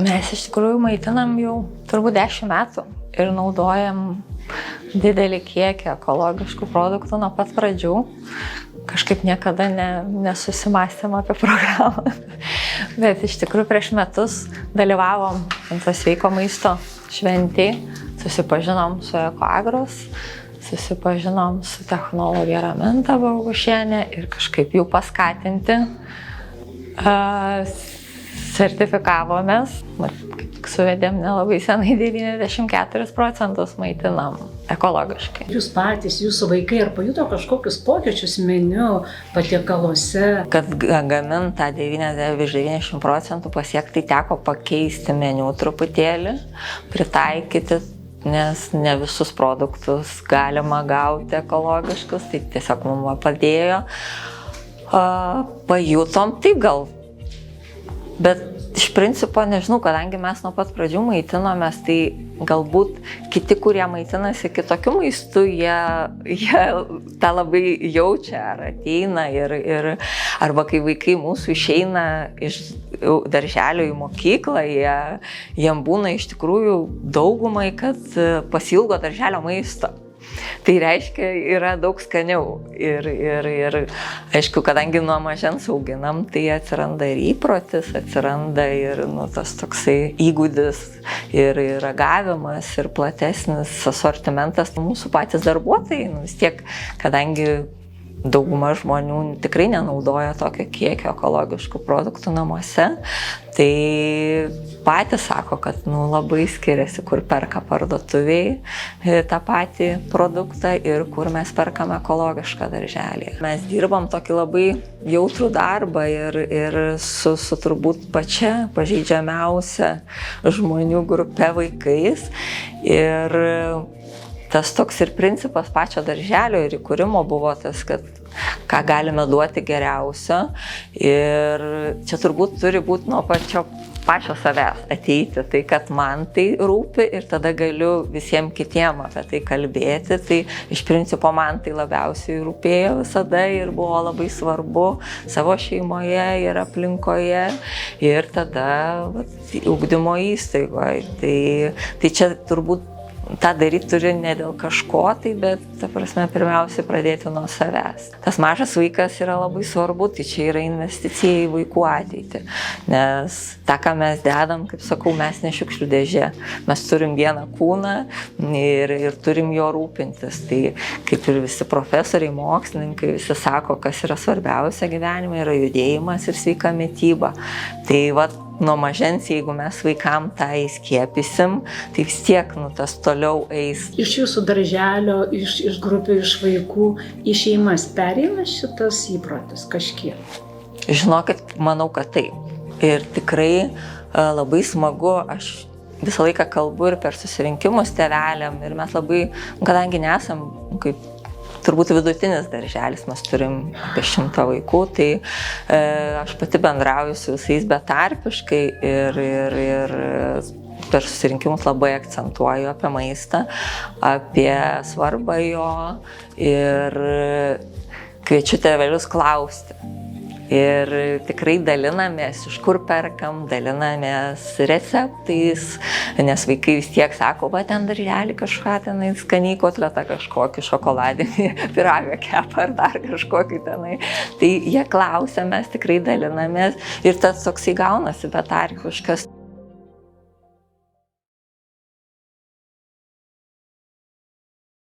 Mes iš tikrųjų maitinam jau turbūt 10 metų ir naudojam didelį kiekį ekologiškų produktų nuo pat pradžių. Kažkaip niekada nesusimąstėm apie programą. Bet iš tikrųjų prieš metus dalyvavom ant sveiko maisto šventėj, susipažinom su Ekoagros, susipažinom su technologė Raminta Bogušienė ir kažkaip jų paskatinti. Sertifikavomės, kaip tik suvedėm nelabai senai 94% maitinam ekologiškai. Jūs patys, jūsų vaikai, ar pajuto kažkokius pokyčius meniu patiekaluose? Kad gamint tą 90% pasiekti, teko pakeisti meniu truputėlį, pritaikyti, nes ne visus produktus galima gauti ekologiškus, tai tiesiog mums padėjo. Pajutom taip gal. Bet iš principo, nežinau, kadangi mes nuo pat pradžių maitinomės, tai galbūt kiti, kurie maitinasi kitokiu maistu, jie tą labai jaučia, ar ateina arba kai vaikai mūsų išeina iš darželio į mokyklą, jiem būna iš tikrųjų daugumai, kad pasiilgo darželio maisto. Tai reiškia, yra daug skaniau ir aišku, kadangi nuo mažens auginam, tai atsiranda ir įprotis, atsiranda ir tas toksai įgūdis ir ragavimas ir platesnis asortimentas. Mūsų patys darbuotojai, vis tiek, kadangi dauguma žmonių tikrai nenaudoja tokio kiekio ekologiškų produktų namuose, tai patys sako, kad labai skiriasi, kur perka parduotuviai tą patį produktą ir kur mes perkam ekologišką darželį. Mes dirbam tokį labai jautrų darbą ir su turbūt pačia pažeidžiamiausia žmonių grupe vaikais. Ir tas toks ir principas pačio darželio ir įkūrimo buvo tas, kad ką galime duoti geriausio. Ir čia turbūt turi būti nuo pačio savęs ateiti, tai kad man tai rūpi ir tada galiu visiems kitiem apie tai kalbėti. Tai iš principo man tai labiausiai rūpėjo visada ir buvo labai svarbu savo šeimoje ir aplinkoje ir tada ugdymo įstaigoje. Tai čia turbūt tą daryti turi ne dėl kažko, bet, pirmiausia, pradėti nuo savęs. Tas mažas vaikas yra labai svarbu, tai čia yra investicija į vaikų ateitį. Nes tą, ką mes dedam, kaip sakau, mes ne šiukšlių dėžė. Mes turim vieną kūną ir turim jo rūpintis. Tai kaip ir visi profesoriai, mokslininkai, visi sako, kas yra svarbiausia gyvenime, yra judėjimas ir sveika mityba. Tai nuo mažens, jeigu mes vaikam tą įskiepysim, tai vis tiek tas toliau eis. Iš jūsų darželio, iš grupių, iš vaikų, į šeimas pereina šitas įprotis kažkiek? Žinokit, manau, kad taip. Ir tikrai labai smagu, aš visą laiką kalbu ir per susirinkimus tėveliam ir mes labai, kadangi nesam kaip turbūt vidutinis darželis, mes turim apie 100 vaikų, tai aš pati bendrauju su visais betarpiškai ir per susirinkimus labai akcentuoju apie maistą, apie svarbą jo ir kviečiu tėvelius klausti. Ir tikrai dalinamės, iš kur perkam, dalinamės receptais, nes vaikai vis tiek sako, va ten darželį kažką tenai skaniai kotletą, kažkokį šokoladinį pyragą kepa ar dar kažkokį tenai. Tai jie klausia, mes tikrai dalinamės ir tas toksai gaunasi betarpiškas.